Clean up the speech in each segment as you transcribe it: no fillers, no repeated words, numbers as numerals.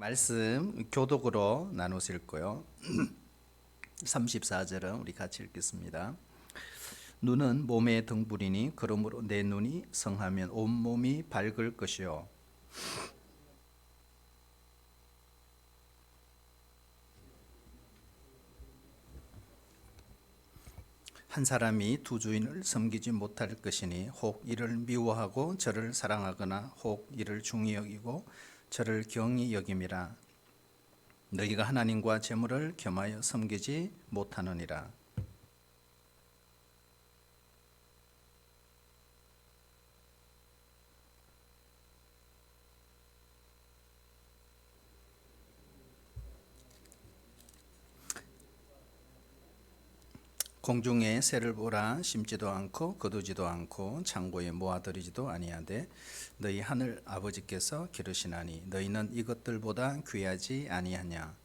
말씀 교독으로 나누실 거요. 34절은 우리 같이 읽겠습니다. 눈은 몸의 등불이니 그러므로 내 눈이 성하면 온 몸이 밝을 것이요. 한 사람이 두 주인을 섬기지 못할 것이니 혹 이를 미워하고 저를 사랑하거나 혹 이를 중히 여기고 저를 경히 여김이라. 너희가 하나님과 재물을 겸하여 섬기지 못하느니라. 공중에 새를 보라. 심지도 않고 거두지도 않고 창고에 모아들이지도 아니하되 너희 하늘 아버지께서 기르시나니 너희는 이것들보다 귀하지 아니하냐.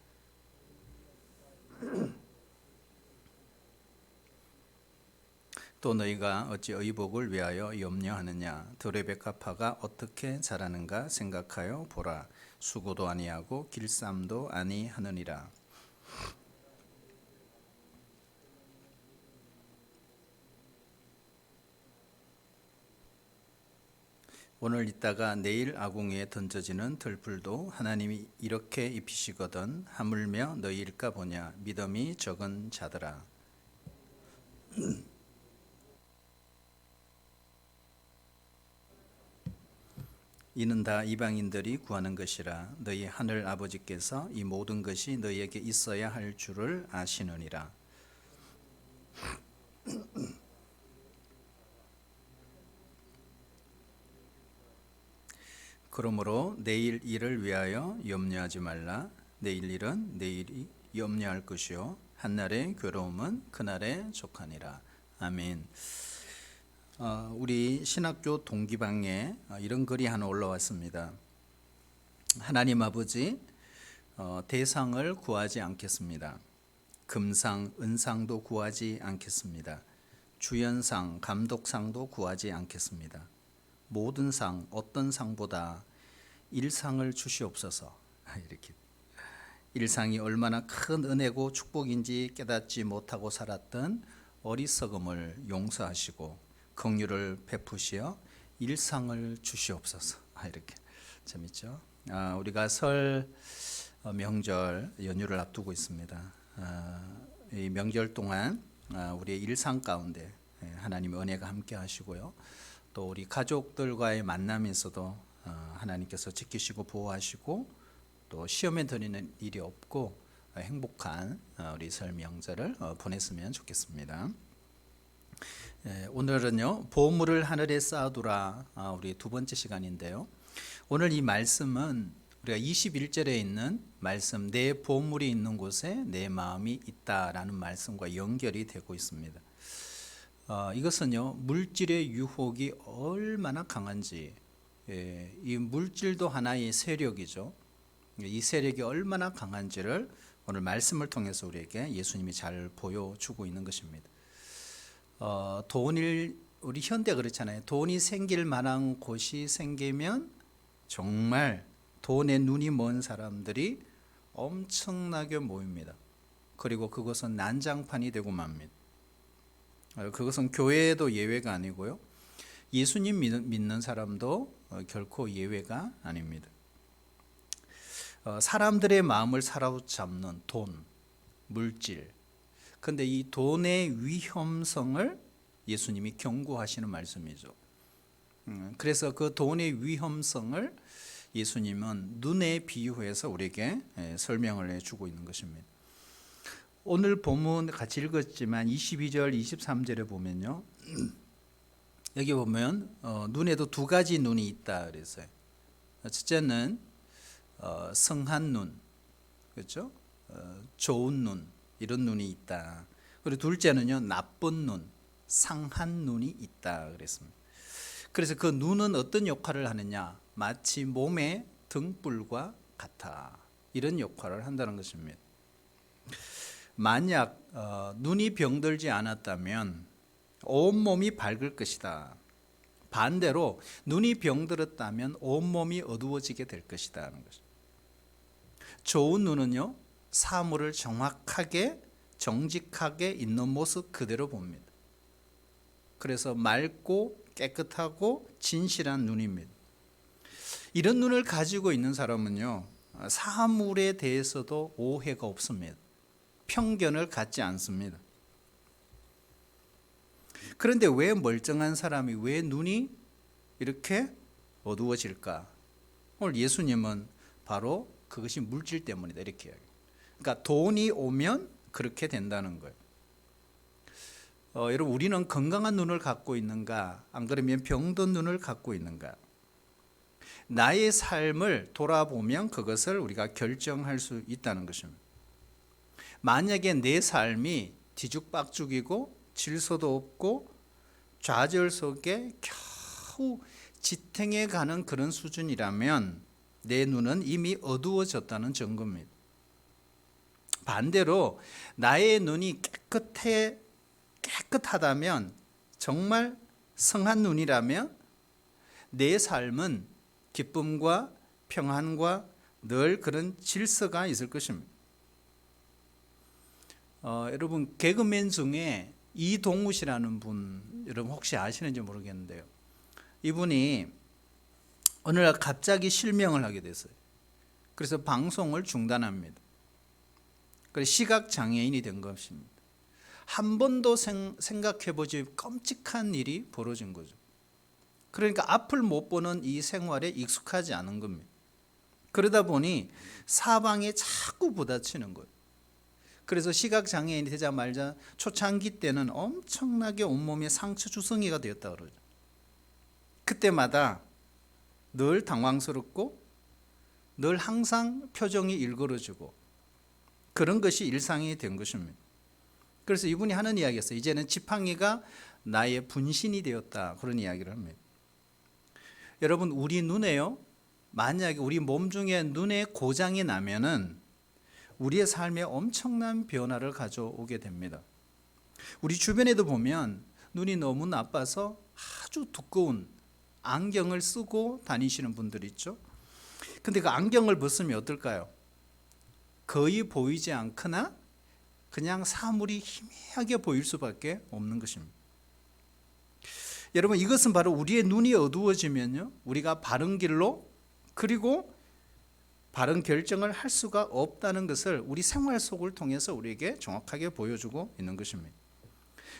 또 너희가 어찌 의복을 위하여 염려하느냐. 들의 백합화가 어떻게 자라는가 생각하여 보라. 수고도 아니하고 길쌈도 아니하느니라. 오늘 있다가 내일 아궁이에 던져지는 들풀도 하나님이 이렇게 입히시거든 하물며 너희일까 보냐. 믿음이 적은 자들아. 이는 다 이방인들이 구하는 것이라. 너희 하늘 아버지께서 이 모든 것이 너희에게 있어야 할 줄을 아시느니라. 그러므로 내일 일을 위하여 염려하지 말라. 내일 일은 내일이 염려할 것이요 한날의 괴로움은 그날에 족하니라. 아멘. 우리 신학교 동기방에 이런 글이 하나 올라왔습니다. 하나님 아버지, 대상을 구하지 않겠습니다. 금상, 은상도 구하지 않겠습니다. 주연상, 감독상도 구하지 않겠습니다. 모든 상, 어떤 상보다 일상을 주시옵소서. 이렇게 일상이 얼마나 큰 은혜고 축복인지 깨닫지 못하고 살았던 어리석음을 용서하시고 긍휼을 베푸시어 일상을 주시옵소서. 이렇게 재밌죠? 우리가 설 명절 연휴를 앞두고 있습니다. 이 명절 동안 우리의 일상 가운데 하나님의 은혜가 함께 하시고요. 또 우리 가족들과의 만남에서도 하나님께서 지키시고 보호하시고 또 시험에 드리는 일이 없고 행복한 우리 설 명절을 보냈으면 좋겠습니다. 오늘은요, 보물을 하늘에 쌓아두라, 우리 두 번째 시간인데요. 오늘 이 말씀은 우리가 21절에 있는 말씀, 내 보물이 있는 곳에 내 마음이 있다라는 말씀과 연결이 되고 있습니다. 이것은요, 물질의 유혹이 얼마나 강한지, 이 물질도 하나의 세력이죠. 이 세력이 얼마나 강한지를 오늘 말씀을 통해서 우리에게 예수님이 잘 보여주고 있는 것입니다. 우리 현대 그렇잖아요. 돈이 생길 만한 곳이 생기면 정말 돈에 눈이 먼 사람들이 엄청나게 모입니다. 그리고 그것은 난장판이 되고 맙니다. 그것은 교회도 예외가 아니고요. 예수님 믿는 사람도 결코 예외가 아닙니다. 사람들의 마음을 사로잡는 돈, 물질. 근데 이 돈의 위험성을 예수님이 경고하시는 말씀이죠. 그래서 그 돈의 위험성을 예수님은 눈에 비유해서 우리에게 설명을 해주고 있는 것입니다. 오늘 본문 같이 읽었지만 22절, 23절에 보면요. 여기 보면 눈에도 두 가지 눈이 있다 그랬어요. 첫째는 성한 눈, 그렇죠? 좋은 눈, 이런 눈이 있다. 그리고 둘째는요, 나쁜 눈, 상한 눈이 있다 그랬습니다. 그래서 그 눈은 어떤 역할을 하느냐? 마치 몸의 등불과 같아. 이런 역할을 한다는 것입니다. 만약 눈이 병들지 않았다면 온몸이 밝을 것이다. 반대로 눈이 병들었다면 온몸이 어두워지게 될 것이다 하는 것입니다. 좋은 눈은요, 사물을 정확하게 정직하게 있는 모습 그대로 봅니다. 그래서 맑고 깨끗하고 진실한 눈입니다. 이런 눈을 가지고 있는 사람은요, 사물에 대해서도 오해가 없습니다. 편견을 갖지 않습니다. 그런데 왜 멀쩡한 사람이 왜 눈이 이렇게 어두워질까? 오늘 예수님은 바로 그것이 물질 때문이다 이렇게 이야기해요. 그러니까 돈이 오면 그렇게 된다는 거예요. 여러분, 우리는 건강한 눈을 갖고 있는가? 안 그러면 병든 눈을 갖고 있는가? 나의 삶을 돌아보면 그것을 우리가 결정할 수 있다는 것입니다. 만약에 내 삶이 뒤죽박죽이고 질서도 없고 좌절 속에 겨우 지탱해 가는 그런 수준이라면 내 눈은 이미 어두워졌다는 증거입니다. 반대로 나의 눈이 깨끗하다면, 정말 성한 눈이라면 내 삶은 기쁨과 평안과 늘 그런 질서가 있을 것입니다. 여러분, 개그맨 중에 이동우 씨라는 분, 여러분 혹시 아시는지 모르겠는데요. 이분이 어느 날 갑자기 실명을 하게 됐어요. 그래서 방송을 중단합니다. 그래서 시각장애인이 된 것입니다. 한 번도 생각해보지 끔찍한 일이 벌어진 거죠. 그러니까 앞을 못 보는 이 생활에 익숙하지 않은 겁니다. 그러다 보니 사방에 자꾸 부딪히는 거예요. 그래서 시각장애인이 되자마자 초창기 때는 엄청나게 온몸에 상처 주성이가 되었다 그러죠. 그때마다 늘 당황스럽고 늘 항상 표정이 일그러지고 그런 것이 일상이 된 것입니다. 그래서 이분이 하는 이야기였어요. 이제는 지팡이가 나의 분신이 되었다, 그런 이야기를 합니다. 여러분, 우리 눈에요, 만약에 우리 몸 중에 눈에 고장이 나면은 우리의 삶에 엄청난 변화를 가져오게 됩니다. 우리 주변에도 보면 눈이 너무 나빠서 아주 두꺼운 안경을 쓰고 다니시는 분들 있죠. 근데 그 안경을 벗으면 어떨까요? 거의 보이지 않거나 그냥 사물이 희미하게 보일 수밖에 없는 것입니다. 여러분, 이것은 바로 우리의 눈이 어두워지면요, 우리가 바른 길로 그리고 바른 결정을 할 수가 없다는 것을 우리 생활 속을 통해서 우리에게 정확하게 보여주고 있는 것입니다.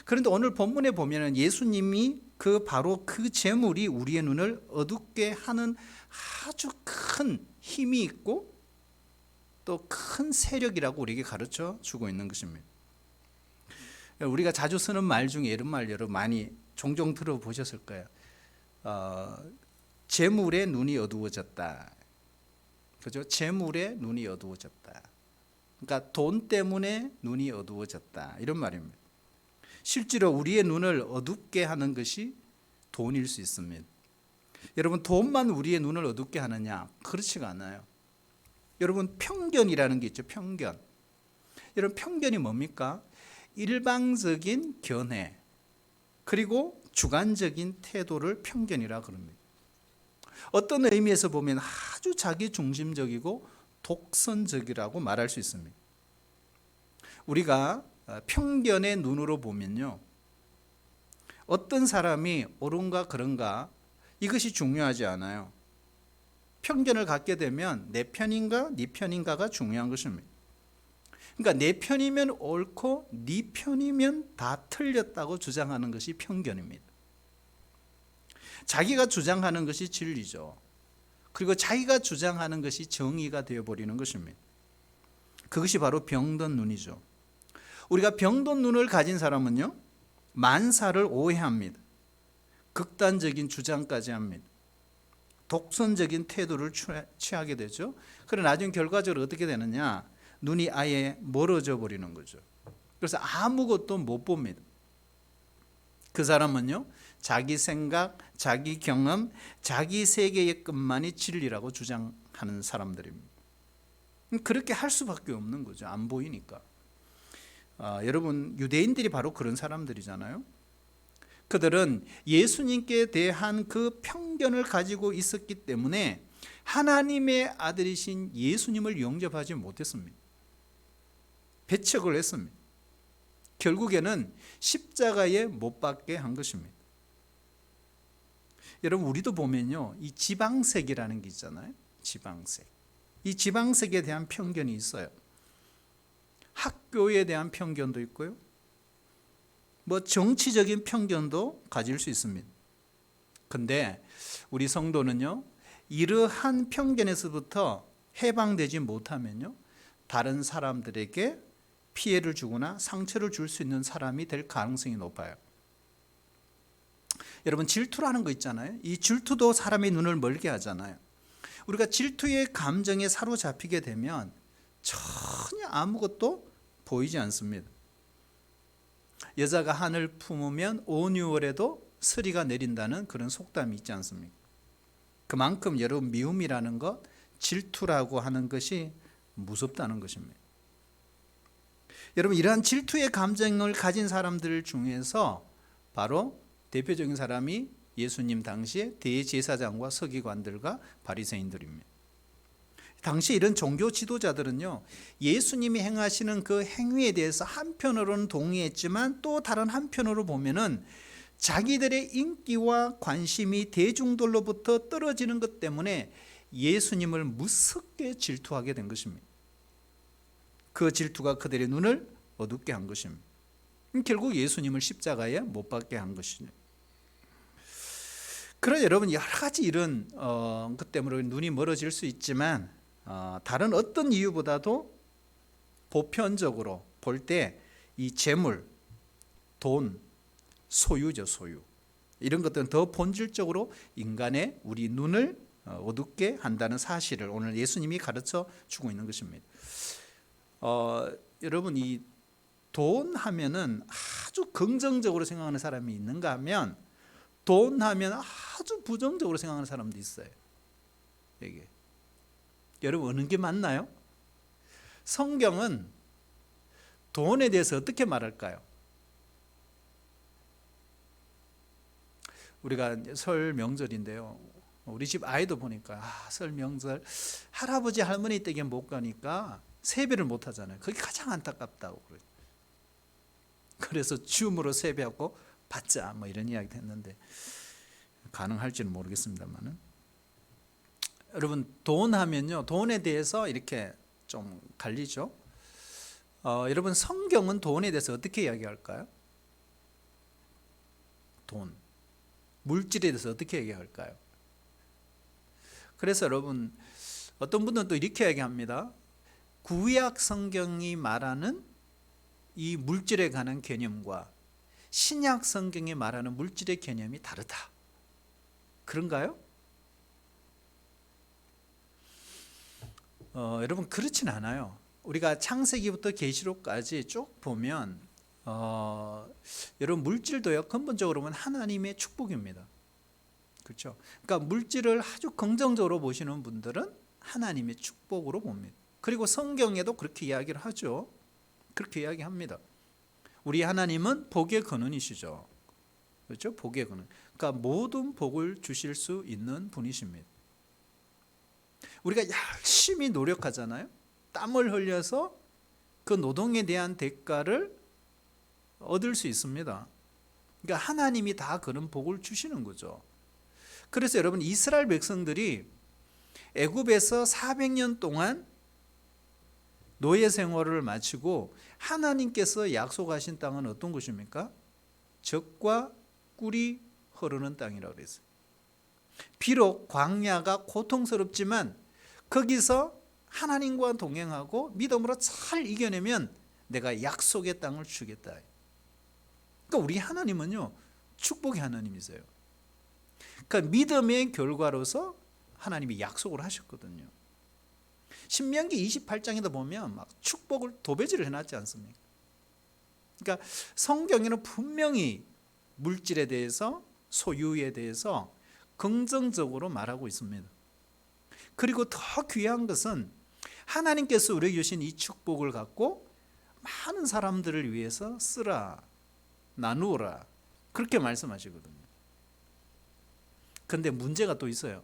그런데 오늘 본문에 보면 예수님이 바로 그 재물이 우리의 눈을 어둡게 하는 아주 큰 힘이 있고 또 큰 세력이라고 우리에게 가르쳐 주고 있는 것입니다. 우리가 자주 쓰는 말 중에 이런 말 여러분 많이 종종 들어보셨을 거예요. 재물의 눈이 어두워졌다. 그죠? 재물의 눈이 어두워졌다. 그러니까 돈 때문에 눈이 어두워졌다, 이런 말입니다. 실제로 우리의 눈을 어둡게 하는 것이 돈일 수 있습니다. 여러분, 돈만 우리의 눈을 어둡게 하느냐? 그렇지가 않아요. 여러분, 편견이라는 게 있죠. 편견. 여러분, 편견이 뭡니까? 일방적인 견해 그리고 주관적인 태도를 편견이라 그럽니다. 어떤 의미에서 보면 아주 자기 중심적이고 독선적이라고 말할 수 있습니다. 우리가 편견의 눈으로 보면요, 어떤 사람이 옳은가 그런가 이것이 중요하지 않아요. 편견을 갖게 되면 내 편인가 네 편인가가 중요한 것입니다. 그러니까 내 편이면 옳고 네 편이면 다 틀렸다고 주장하는 것이 편견입니다. 자기가 주장하는 것이 진리죠. 그리고 자기가 주장하는 것이 정의가 되어버리는 것입니다. 그것이 바로 병든 눈이죠. 우리가 병든 눈을 가진 사람은요, 만사를 오해합니다. 극단적인 주장까지 합니다. 독선적인 태도를 취하게 되죠. 그러나 나중에 결과적으로 어떻게 되느냐? 눈이 아예 멀어져 버리는 거죠. 그래서 아무것도 못 봅니다. 그 사람은요, 자기 생각, 자기 경험, 자기 세계의 것만이 진리라고 주장하는 사람들입니다. 그렇게 할 수밖에 없는 거죠. 안 보이니까. 여러분, 유대인들이 바로 그런 사람들이잖아요. 그들은 예수님께 대한 그 편견을 가지고 있었기 때문에 하나님의 아들이신 예수님을 영접하지 못했습니다. 배척을 했습니다. 결국에는 십자가에 못 박게 한 것입니다. 여러분, 우리도 보면요, 이 지방색이라는 게 있잖아요. 지방색. 이 지방색에 대한 편견이 있어요. 학교에 대한 편견도 있고요, 뭐 정치적인 편견도 가질 수 있습니다. 근데 우리 성도는요, 이러한 편견에서부터 해방되지 못하면요, 다른 사람들에게 피해를 주거나 상처를 줄 수 있는 사람이 될 가능성이 높아요. 여러분, 질투라는 거 있잖아요. 이 질투도 사람의 눈을 멀게 하잖아요. 우리가 질투의 감정에 사로잡히게 되면 전혀 아무것도 보이지 않습니다. 여자가 한을 품으면 온 6월에도 서리가 내린다는 그런 속담이 있지 않습니까? 그만큼 여러분, 미움이라는 것, 질투라고 하는 것이 무섭다는 것입니다. 여러분, 이러한 질투의 감정을 가진 사람들 중에서 바로 대표적인 사람이 예수님 당시에 대제사장과 서기관들과 바리새인들입니다. 당시 이런 종교 지도자들은요, 예수님이 행하시는 그 행위에 대해서 한편으로는 동의했지만 또 다른 한편으로 보면은 자기들의 인기와 관심이 대중들로부터 떨어지는 것 때문에 예수님을 무섭게 질투하게 된 것입니다. 그 질투가 그들의 눈을 어둡게 한 것입니다. 결국 예수님을 십자가에 못 박게 한 것이죠. 그러나 여러분, 여러 가지 이런 것 때문에 눈이 멀어질 수 있지만 다른 어떤 이유보다도 보편적으로 볼 때 이 재물, 돈, 소유죠, 소유. 이런 것들은 더 본질적으로 인간의 우리 눈을 어둡게 한다는 사실을 오늘 예수님이 가르쳐 주고 있는 것입니다. 여러분, 이 돈 하면은 아주 긍정적으로 생각하는 사람이 있는가 하면 돈 하면 아주 부정적으로 생각하는 사람도 있어요. 이게 여러분, 어느 게 맞나요? 성경은 돈에 대해서 어떻게 말할까요? 우리가 설 명절인데요, 우리 집 아이도 보니까 설 명절 할아버지 할머니 댁에 못 가니까 세배를 못 하잖아요. 그게 가장 안타깝다고 그래요. 그래서 줌으로 세배하고 받자, 뭐 이런 이야기도 했는데 가능할지는 모르겠습니다만은, 여러분, 돈 하면요, 돈에 대해서 이렇게 좀 갈리죠. 여러분, 성경은 돈에 대해서 어떻게 이야기할까요? 돈, 물질에 대해서 어떻게 얘기할까요? 그래서 여러분, 어떤 분들은 또 이렇게 얘기합니다. 구약 성경이 말하는 이 물질에 관한 개념과 신약 성경이 말하는 물질의 개념이 다르다. 그런가요? 여러분, 그렇진 않아요. 우리가 창세기부터 계시록까지 쭉 보면 여러분, 물질도요, 근본적으로 보면 하나님의 축복입니다. 그렇죠? 그러니까 물질을 아주 긍정적으로 보시는 분들은 하나님의 축복으로 봅니다. 그리고 성경에도 그렇게 이야기를 하죠. 그렇게 이야기합니다. 우리 하나님은 복의 근원이시죠. 그렇죠? 복의 근원. 그러니까 모든 복을 주실 수 있는 분이십니다. 우리가 열심히 노력하잖아요. 땀을 흘려서 그 노동에 대한 대가를 얻을 수 있습니다. 그러니까 하나님이 다 그런 복을 주시는 거죠. 그래서 여러분, 이스라엘 백성들이 애굽에서 400년 동안 노예 생활을 마치고 하나님께서 약속하신 땅은 어떤 곳입니까? 젖과 꿀이 흐르는 땅이라고 그랬어요. 비록 광야가 고통스럽지만 거기서 하나님과 동행하고 믿음으로 잘 이겨내면 내가 약속의 땅을 주겠다. 그러니까 우리 하나님은요, 축복의 하나님이세요. 그러니까 믿음의 결과로서 하나님이 약속을 하셨거든요. 신명기 28장에도 보면 막 축복을 도배지를 해놨지 않습니까? 그러니까 성경에는 분명히 물질에 대해서, 소유에 대해서 긍정적으로 말하고 있습니다. 그리고 더 귀한 것은 하나님께서 우리에게 주신 이 축복을 갖고 많은 사람들을 위해서 쓰라, 나누어라, 그렇게 말씀하시거든요. 그런데 문제가 또 있어요.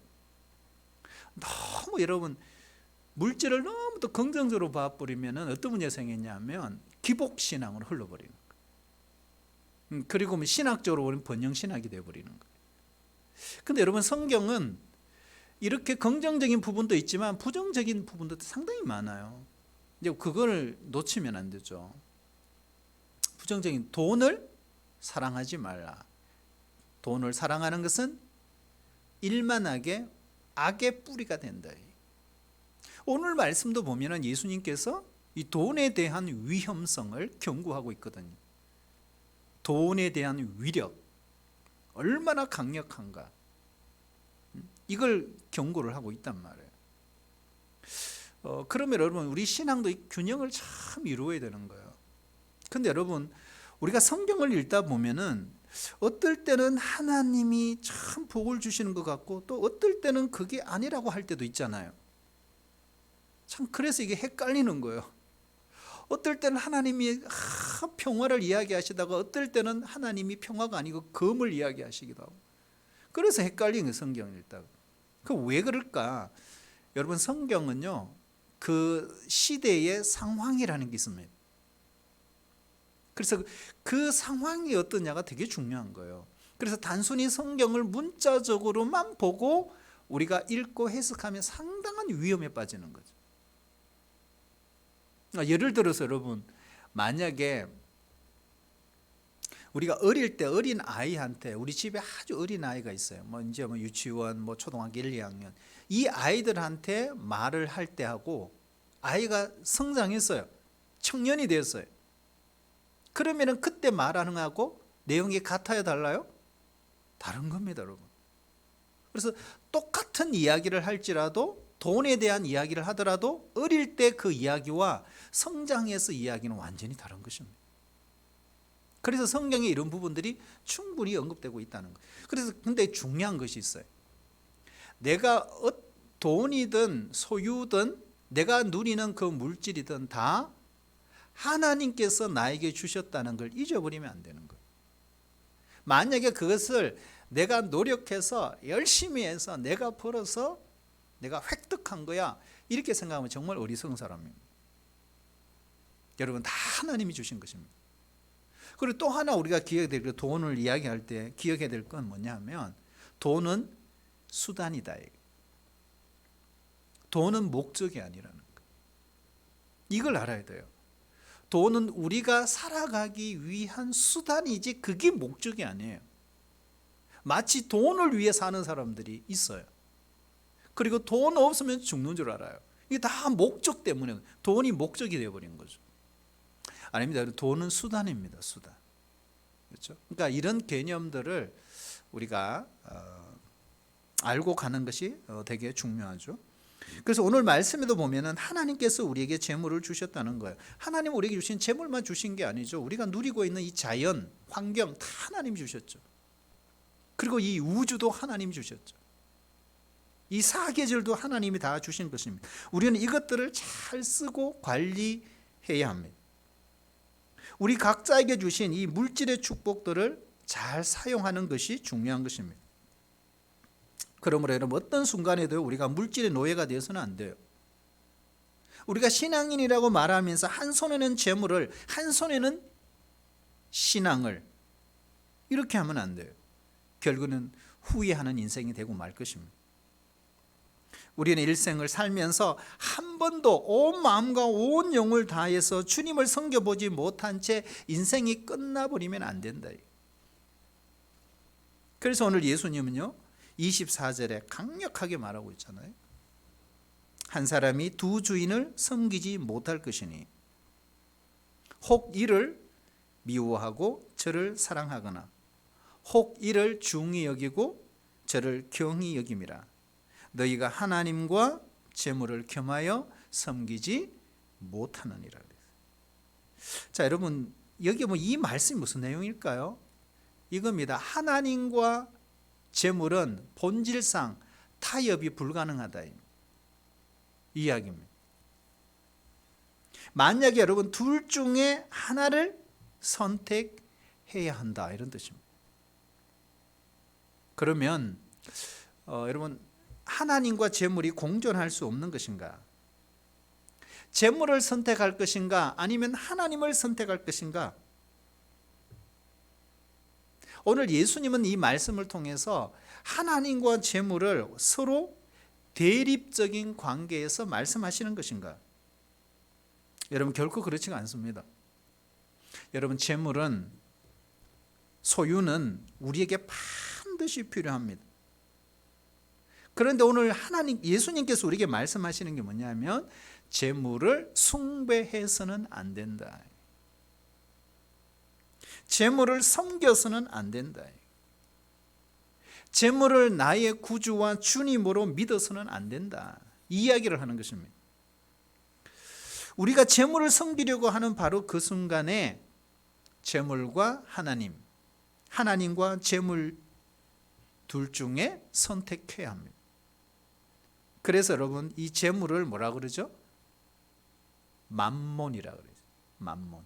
너무 여러분 물질을 너무 또 긍정적으로 봐버리면 어떤 문제가 생겼냐면 기복신앙으로 흘러버리는 거예요. 그리고 신학적으로 우리는 번영신학이 되어버리는 거예요. 근데 여러분 성경은 이렇게 긍정적인 부분도 있지만 부정적인 부분도 상당히 많아요. 이제 그걸 놓치면 안 되죠. 부정적인 돈을 사랑하지 말라. 돈을 사랑하는 것은 일만하게 악의 뿌리가 된다. 오늘 말씀도 보면은 예수님께서 이 돈에 대한 위험성을 경고하고 있거든요. 돈에 대한 위력 얼마나 강력한가 이걸 경고를 하고 있단 말이에요. 그러면 여러분 우리 신앙도 이 균형을 참 이루어야 되는 거예요. 근데 여러분 우리가 성경을 읽다 보면은 어떨 때는 하나님이 참 복을 주시는 것 같고 또 어떨 때는 그게 아니라고 할 때도 있잖아요. 참 그래서 이게 헷갈리는 거예요. 어떨 때는 하나님이 평화를 이야기하시다가 어떨 때는 하나님이 평화가 아니고 검을 이야기하시기도 하고 그래서 헷갈리는 거예요. 성경을 읽다가. 그 왜 그럴까? 여러분 성경은요 그 시대의 상황이라는 게 있습니다. 그래서 그 상황이 어떠냐가 되게 중요한 거예요. 그래서 단순히 성경을 문자적으로만 보고 우리가 읽고 해석하면 상당한 위험에 빠지는 거죠. 예를 들어서 여러분 만약에 우리가 어릴 때 어린 아이한테 우리 집에 아주 어린 아이가 있어요. 이제 유치원, 초등학교 1, 2학년 이 아이들한테 말을 할 때 하고 아이가 성장했어요. 청년이 되었어요. 그러면은 그때 말하는 거하고 내용이 같아요, 달라요? 다른 겁니다, 여러분. 그래서 똑같은 이야기를 할지라도 돈에 대한 이야기를 하더라도 어릴 때 그 이야기와 성장해서 이야기는 완전히 다른 것입니다. 그래서 성경에 이런 부분들이 충분히 언급되고 있다는 거예요. 그래서 근데 중요한 것이 있어요. 내가 돈이든 소유든 내가 누리는 그 물질이든 다 하나님께서 나에게 주셨다는 걸 잊어버리면 안 되는 거예요. 만약에 그것을 내가 노력해서 열심히 해서 내가 벌어서 내가 획득한 거야 이렇게 생각하면 정말 어리석은 사람입니다. 여러분 다 하나님이 주신 것입니다. 그리고 또 하나 우리가 기억해야 될 것, 돈을 이야기할 때 기억해야 될 건 뭐냐면 돈은 수단이다. 돈은 목적이 아니라는 거예요. 이걸 알아야 돼요. 돈은 우리가 살아가기 위한 수단이지 그게 목적이 아니에요. 마치 돈을 위해 사는 사람들이 있어요. 그리고 돈 없으면 죽는 줄 알아요. 이게 다 목적 때문에 돈이 목적이 되어버린 거죠. 아닙니다. 돈은 수단입니다. 수단. 그렇죠? 그러니까 이런 개념들을 우리가 알고 가는 것이 되게 중요하죠. 그래서 오늘 말씀에도 보면은 하나님께서 우리에게 재물을 주셨다는 거예요. 하나님 우리에게 주신 재물만 주신 게 아니죠. 우리가 누리고 있는 이 자연, 환경 다 하나님 주셨죠. 그리고 이 우주도 하나님 주셨죠. 이 사계절도 하나님이 다 주신 것입니다. 우리는 이것들을 잘 쓰고 관리해야 합니다. 우리 각자에게 주신 이 물질의 축복들을 잘 사용하는 것이 중요한 것입니다. 그러므로 여러분 어떤 순간에도 우리가 물질의 노예가 되어서는 안 돼요. 우리가 신앙인이라고 말하면서 한 손에는 재물을 한 손에는 신앙을 이렇게 하면 안 돼요. 결국은 후회하는 인생이 되고 말 것입니다. 우리는 일생을 살면서 한 번도 온 마음과 온 영을 다해서 주님을 섬겨보지 못한 채 인생이 끝나버리면 안 된다. 그래서 오늘 예수님은요 24절에 강력하게 말하고 있잖아요. 한 사람이 두 주인을 섬기지 못할 것이니 혹 이를 미워하고 저를 사랑하거나 혹 이를 중히 여기고 저를 경히 여김이라. 너희가 하나님과 재물을 겸하여 섬기지 못하느니라. 자, 여러분 여기 이 말씀이 무슨 내용일까요? 이겁니다. 하나님과 재물은 본질상 타협이 불가능하다 이 이야기입니다. 만약에 여러분 둘 중에 하나를 선택해야 한다 이런 뜻입니다. 그러면 여러분 하나님과 재물이 공존할 수 없는 것인가? 재물을 선택할 것인가? 아니면 하나님을 선택할 것인가? 오늘 예수님은 이 말씀을 통해서 하나님과 재물을 서로 대립적인 관계에서 말씀하시는 것인가? 여러분, 결코 그렇지가 않습니다. 여러분, 재물은, 소유는 우리에게 반드시 필요합니다. 그런데 오늘 예수님께서 우리에게 말씀하시는 게 뭐냐면 재물을 숭배해서는 안 된다. 재물을 섬겨서는 안 된다. 재물을 나의 구주와 주님으로 믿어서는 안 된다. 이 이야기를 하는 것입니다. 우리가 재물을 섬기려고 하는 바로 그 순간에 재물과 하나님과 재물 둘 중에 선택해야 합니다. 그래서 여러분, 이 재물을 뭐라 그러죠? 맘몬이라 그러죠. 맘몬.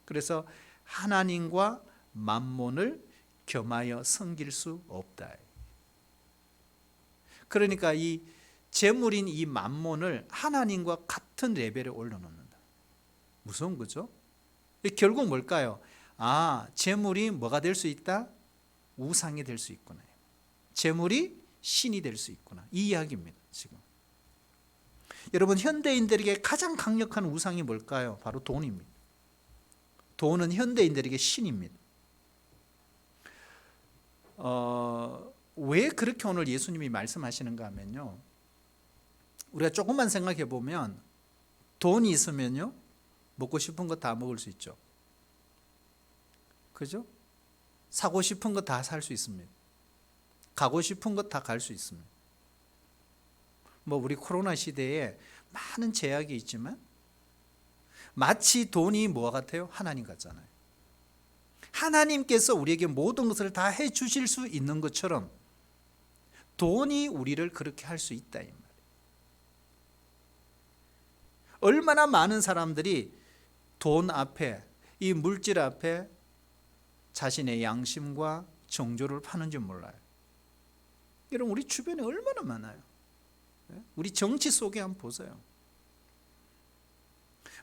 그래서 하나님과 맘몬을 겸하여 섬길 수 없다. 그러니까 이 재물인 이 맘몬을 하나님과 같은 레벨에 올려놓는다. 무서운 거죠? 결국 뭘까요? 재물이 뭐가 될 수 있다? 우상이 될 수 있구나. 재물이 신이 될 수 있구나. 이 이야기입니다. 지금 여러분, 현대인들에게 가장 강력한 우상이 뭘까요? 바로 돈입니다. 돈은 현대인들에게 신입니다. 왜 그렇게 오늘 예수님이 말씀하시는가 하면요, 우리가 조금만 생각해 보면 돈이 있으면요 먹고 싶은 거 다 먹을 수 있죠. 그죠? 사고 싶은 거 다 살 수 있습니다. 가고 싶은 거 다 갈 수 있습니다. 우리 코로나 시대에 많은 제약이 있지만 마치 돈이 뭐와 같아요? 하나님 같잖아요. 하나님께서 우리에게 모든 것을 다 해주실 수 있는 것처럼 돈이 우리를 그렇게 할 수 있다, 이 말이에요. 얼마나 많은 사람들이 돈 앞에, 이 물질 앞에 자신의 양심과 정조를 파는지 몰라요. 여러분, 우리 주변에 얼마나 많아요. 우리 정치 속에 한번 보세요.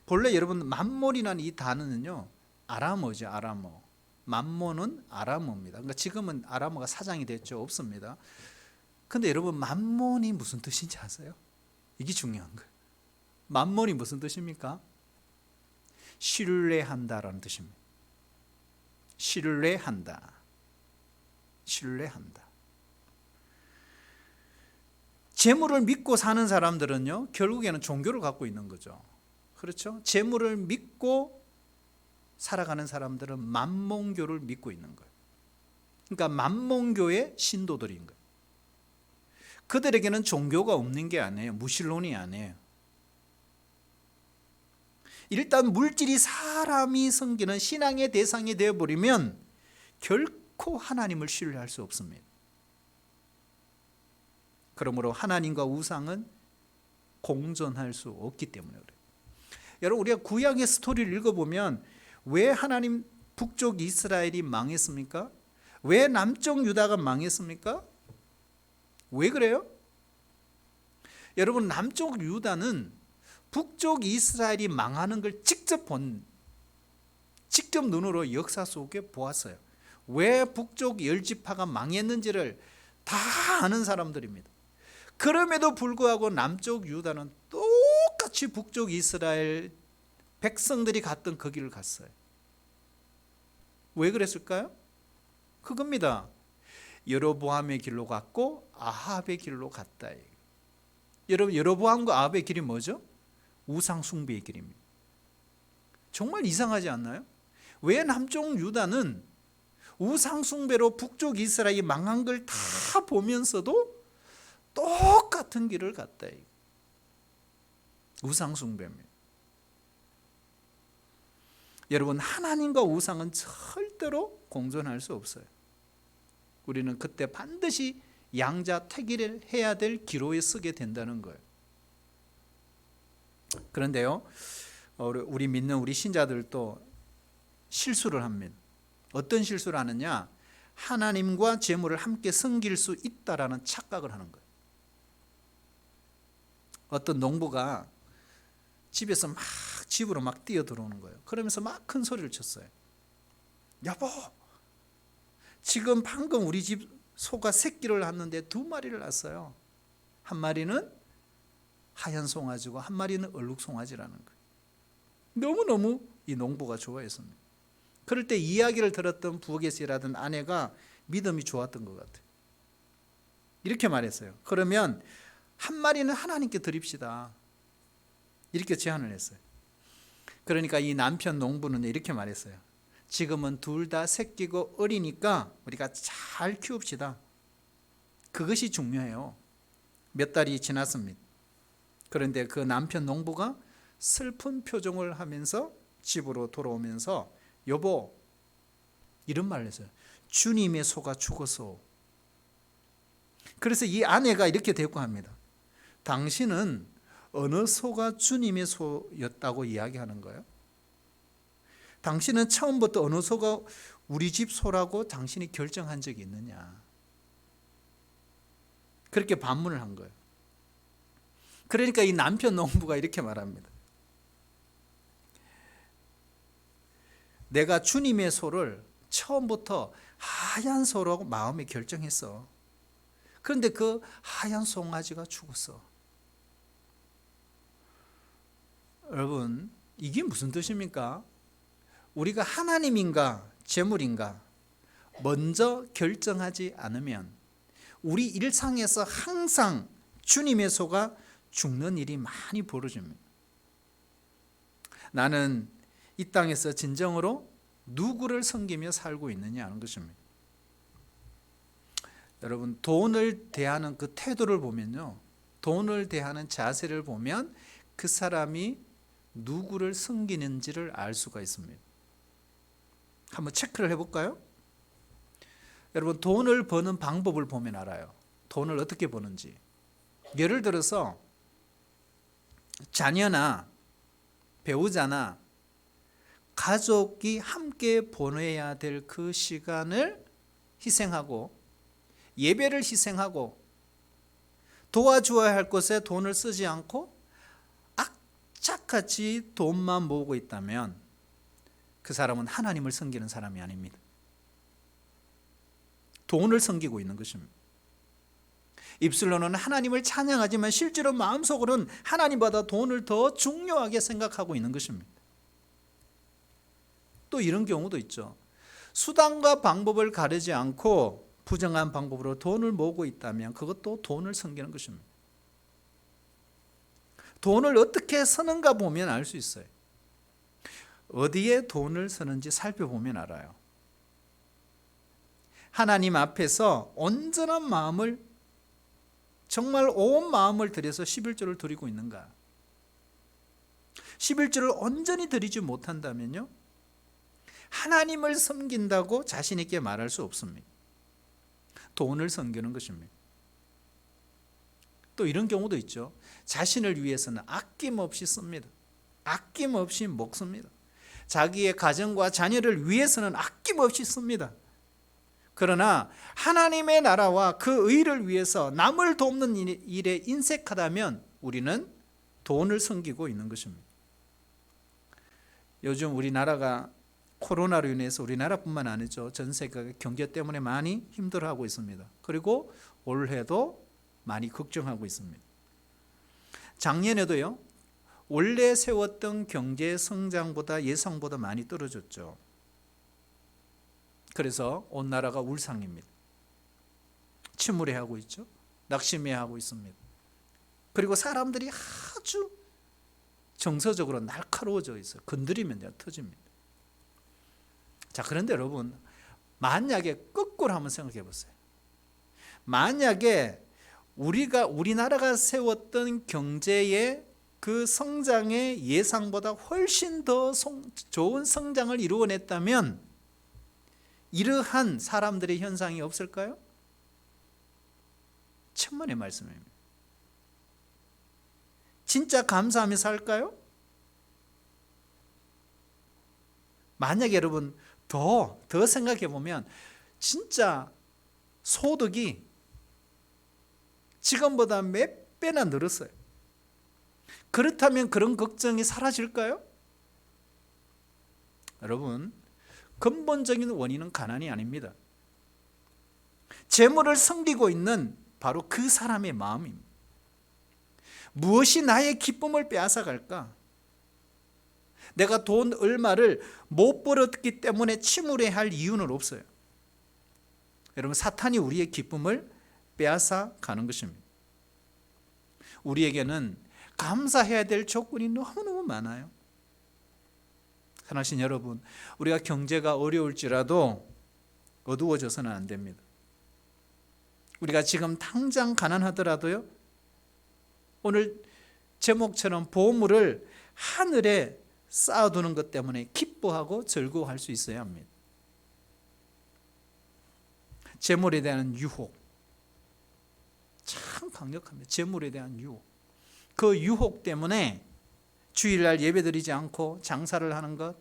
본래 여러분, 맘몬이라는 이 단어는요 아람어죠. 아람어. 맘몬은 아람어입니다. 그러니까 지금은 아람어가 사장이 됐죠. 없습니다. 근데 여러분, 맘몬이 무슨 뜻인지 아세요? 이게 중요한 거예요. 맘몬이 무슨 뜻입니까? 신뢰한다라는 뜻입니다. 신뢰한다. 재물을 믿고 사는 사람들은요 결국에는 종교를 갖고 있는 거죠. 그렇죠? 재물을 믿고 살아가는 사람들은 맘몬교를 믿고 있는 거예요. 그러니까 맘몬교의 신도들인 거예요. 그들에게는 종교가 없는 게 아니에요. 무신론이 아니에요. 일단 물질이 사람이 섬기는 신앙의 대상이 되어버리면 결코 하나님을 신뢰할 수 없습니다. 그러므로 하나님과 우상은 공존할 수 없기 때문에 그래요. 여러분, 우리가 구약의 스토리를 읽어보면 왜 하나님 북쪽 이스라엘이 망했습니까? 왜 남쪽 유다가 망했습니까? 왜 그래요? 여러분, 남쪽 유다는 북쪽 이스라엘이 망하는 걸 직접 눈으로 역사 속에 보았어요. 왜 북쪽 10지파가 망했는지를 다 아는 사람들입니다. 그럼에도 불구하고 남쪽 유다는 똑같이 북쪽 이스라엘 백성들이 갔던 그 길을 갔어요. 왜 그랬을까요? 그겁니다. 여로보암의 길로 갔고 아합의 길로 갔다. 여러분, 여로보암과 아합의 길이 뭐죠? 우상 숭배의 길입니다. 정말 이상하지 않나요? 왜 남쪽 유다는 우상 숭배로 북쪽 이스라엘이 망한 걸 다 보면서도 똑같은 길을 갔다. 우상 숭배입니다. 여러분, 하나님과 우상은 절대로 공존할 수 없어요. 우리는 그때 반드시 양자택일을 해야 될 기로에 서게 된다는 거예요. 그런데요, 우리 믿는 우리 신자들도 실수를 합니다. 어떤 실수를 하느냐? 하나님과 재물을 함께 섬길 수 있다라는 착각을 하는 거예요. 어떤 농부가 집에서 막 집으로 막 뛰어 들어오는 거예요. 그러면서 막 큰 소리를 쳤어요. 여보, 지금 방금 우리 집 소가 새끼를 낳았는데 2마리를 낳았어요. 한 마리는 하얀 송아지고 한 마리는 얼룩 송아지라는 거예요. 너무너무 이 농부가 좋아했습니다. 그럴 때 이야기를 들었던 부엌에서 일하던 아내가 믿음이 좋았던 것 같아요. 이렇게 말했어요. 그러면 한 마리는 하나님께 드립시다. 이렇게 제안을 했어요. 그러니까 이 남편 농부는 이렇게 말했어요. 지금은 둘 다 새끼고 어리니까 우리가 잘 키웁시다. 그것이 중요해요. 몇 달이 지났습니다. 그런데 그 남편 농부가 슬픈 표정을 하면서 집으로 돌아오면서 여보, 이런 말을 했어요. 주님의 소가 죽었어. 그래서 이 아내가 이렇게 대꾸합니다. 당신은 어느 소가 주님의 소였다고 이야기하는 거예요? 당신은 처음부터 어느 소가 우리 집 소라고 당신이 결정한 적이 있느냐? 그렇게 반문을 한 거예요. 그러니까 이 남편 농부가 이렇게 말합니다. 내가 주님의 소를 처음부터 하얀 소라고 마음에 결정했어. 그런데 그 하얀 송아지가 죽었어. 여러분, 이게 무슨 뜻입니까? 우리가 하나님인가 재물인가 먼저 결정하지 않으면 우리 일상에서 항상 주님의 소가 죽는 일이 많이 벌어집니다. 나는 이 땅에서 진정으로 누구를 섬기며 살고 있느냐 하는 것입니다. 여러분, 돈을 대하는 그 태도를 보면요, 돈을 대하는 자세를 보면 그 사람이 누구를 섬기는지를 알 수가 있습니다. 한번 체크를 해볼까요? 여러분, 돈을 버는 방법을 보면 알아요. 돈을 어떻게 버는지. 예를 들어서 자녀나 배우자나 가족이 함께 보내야 될 그 시간을 희생하고 예배를 희생하고 도와주어야 할 것에 돈을 쓰지 않고 악착같이 돈만 모으고 있다면 그 사람은 하나님을 섬기는 사람이 아닙니다. 돈을 섬기고 있는 것입니다. 입술로는 하나님을 찬양하지만 실제로 마음속으로는 하나님보다 돈을 더 중요하게 생각하고 있는 것입니다. 또 이런 경우도 있죠. 수단과 방법을 가리지 않고 부정한 방법으로 돈을 모으고 있다면 그것도 돈을 섬기는 것입니다. 돈을 어떻게 쓰는가 보면 알 수 있어요. 어디에 돈을 쓰는지 살펴보면 알아요. 하나님 앞에서 온전한 마음을, 정말 온 마음을 들여서 11조를 드리고 있는가? 11조를 온전히 드리지 못한다면요, 하나님을 섬긴다고 자신 있게 말할 수 없습니다. 돈을 섬기는 것입니다. 또 이런 경우도 있죠. 자신을 위해서는 아낌없이 씁니다. 아낌없이 먹습니다. 자기의 가정과 자녀를 위해서는 아낌없이 씁니다. 그러나 하나님의 나라와 그 의를 위해서 남을 돕는 일에 인색하다면 우리는 돈을 섬기고 있는 것입니다. 요즘 우리나라가 코로나로 인해서 우리나라뿐만 아니죠, 전 세계가 경제 때문에 많이 힘들어하고 있습니다. 그리고 올해도 많이 걱정하고 있습니다. 작년에도요, 원래 세웠던 경제 성장보다 예상보다 많이 떨어졌죠. 그래서 온 나라가 울상입니다. 침울해하고 있죠. 낙심해하고 있습니다. 그리고 사람들이 아주 정서적으로 날카로워져 있어요. 건드리면 그냥 터집니다. 자, 그런데 여러분, 만약에 거꾸로 한번 생각해 보세요. 만약에 우리나라가 세웠던 경제의 그 성장의 예상보다 훨씬 더 좋은 성장을 이루어냈다면 이러한 사람들의 현상이 없을까요? 천만의 말씀입니다. 진짜 감사하며 살까요? 만약에 여러분 더 생각해 보면 진짜 소득이 지금보다 몇 배나 늘었어요. 그렇다면 그런 걱정이 사라질까요? 여러분, 근본적인 원인은 가난이 아닙니다. 재물을 섬기고 있는 바로 그 사람의 마음입니다. 무엇이 나의 기쁨을 빼앗아갈까? 내가 돈 얼마를 못 벌었기 때문에 침울해할 이유는 없어요. 여러분, 사탄이 우리의 기쁨을 빼앗아가는 것입니다. 우리에게는 감사해야 될 조건이 너무너무 많아요. 사랑하신 여러분, 우리가 경제가 어려울지라도 어두워져서는 안 됩니다. 우리가 지금 당장 가난하더라도요, 오늘 제목처럼 보물을 하늘에 쌓아두는 것 때문에 기뻐하고 즐거워할 수 있어야 합니다. 재물에 대한 유혹 참 강력합니다. 재물에 대한 유혹. 그 유혹 때문에 주일날 예배드리지 않고 장사를 하는 것,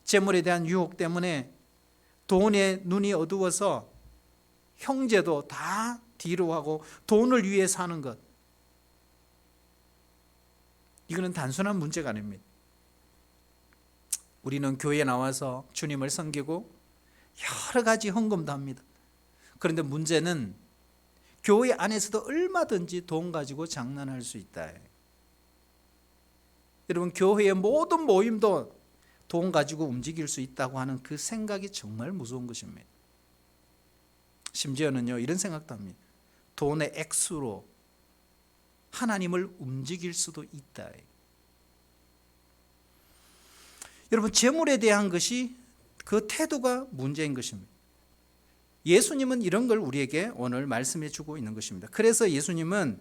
재물에 대한 유혹 때문에 돈에 눈이 어두워서 형제도 다 뒤로 하고 돈을 위해 사는 것, 이거는 단순한 문제가 아닙니다. 우리는 교회에 나와서 주님을 섬기고 여러 가지 헌금도 합니다. 그런데 문제는 교회 안에서도 얼마든지 돈 가지고 장난할 수 있다. 여러분, 교회의 모든 모임도 돈 가지고 움직일 수 있다고 하는 그 생각이 정말 무서운 것입니다. 심지어는요, 이런 생각도 합니다. 돈의 액수로 하나님을 움직일 수도 있다. 여러분, 재물에 대한 것이 그 태도가 문제인 것입니다. 예수님은 이런 걸 우리에게 오늘 말씀해 주고 있는 것입니다. 그래서 예수님은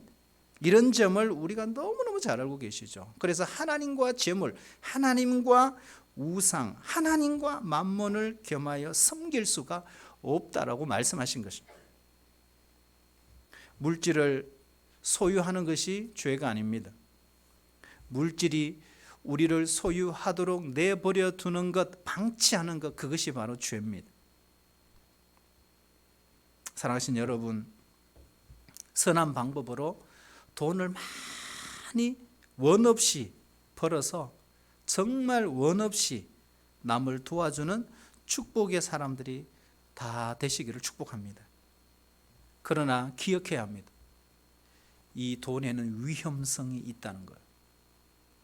이런 점을 우리가 너무너무 잘 알고 계시죠. 그래서 하나님과 재물, 하나님과 우상, 하나님과 만몬을 겸하여 섬길 수가 없다라고 말씀하신 것입니다. 물질을 소유하는 것이 죄가 아닙니다. 물질이 우리를 소유하도록 내버려 두는 것, 방치하는 것, 그것이 바로 죄입니다. 사랑하신 여러분, 선한 방법으로 돈을 많이 원 없이 벌어서 정말 원 없이 남을 도와주는 축복의 사람들이 다 되시기를 축복합니다. 그러나 기억해야 합니다. 이 돈에는 위험성이 있다는 것,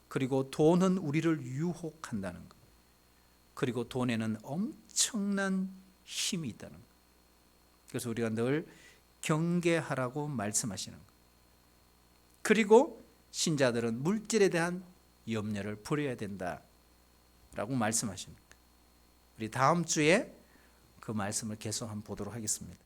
그리고 돈은 우리를 유혹한다는 것, 그리고 돈에는 엄청난 힘이 있다는 것. 그래서 우리가 늘 경계하라고 말씀하시는 것. 그리고 신자들은 물질에 대한 염려를 버려야 된다라고 말씀하십니다. 우리 다음 주에 그 말씀을 계속 한번 보도록 하겠습니다.